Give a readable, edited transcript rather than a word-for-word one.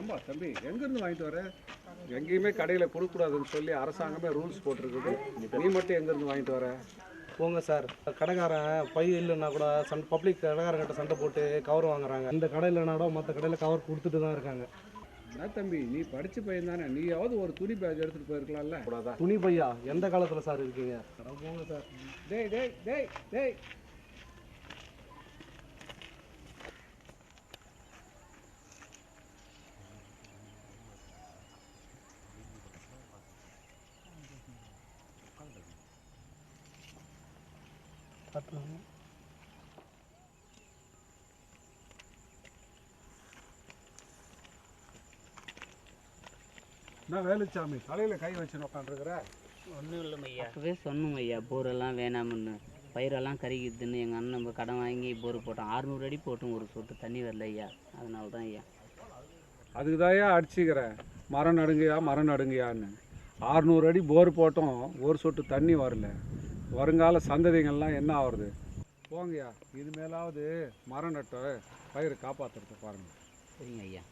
ஏம்பா தம்பி எங்கேருந்து வாங்கிட்டு வர? எங்கேயுமே கடையில் கொடுக்கக்கூடாதுன்னு சொல்லி அரசாங்கமே ரூல்ஸ் போட்டிருக்குது. நீ மட்டும் எங்கேருந்து வாங்கிட்டு வர? போங்க சார், கடைக்காரன் பை இல்லைன்னா கூட பப்ளிக் கடைக்காரங்கிட்ட சண்டை போட்டு கவர் வாங்குறாங்க. இந்த கடையில் இல்லைனா மற்ற கடையில் கவர் கொடுத்துட்டு தான் இருக்காங்க. என்ன தம்பி, நீ படித்த பையன் தானே, நீயாவது ஒரு துணி பேக் எடுத்துகிட்டு போயிருக்கலாம்ல? கூடாதா? துணி பையா எந்த காலத்தில் சார் இருக்கீங்க? போங்க சார். டேய் டேய் டேய் டேய் நான் வேலுச்சாமி தலையில் கை வச்சுன்னு உட்காந்துருக்குற. ஒன்றும் இல்லை ஐயா, அப்போவே சொன்னோம் ஐயா, போரெல்லாம் வேணாமுன்னு. பயிரெல்லாம் கருகிதுன்னு எங்கள் அண்ணன் நம்ம கடன் வாங்கி போர் போட்டோம். 600 அடி போட்டோம், ஒரு சொட்டு தண்ணி வரல ஐயா. அதனால தான் ஐயா. அதுக்கு தாயா அடிச்சுக்கிறேன், மரம் நடுங்கயான்னு. 600 அடி போர் போட்டோம், ஒரு சொட்டு தண்ணி வரல. வருங்கால சந்ததிகள்லாம் என்ன ஆகுறது? போங்கய்யா, இனிமேலாவது மரம் நட்டு பயிரை காப்பாற்றுறத பாருங்கள். சரிங்க ஐயா.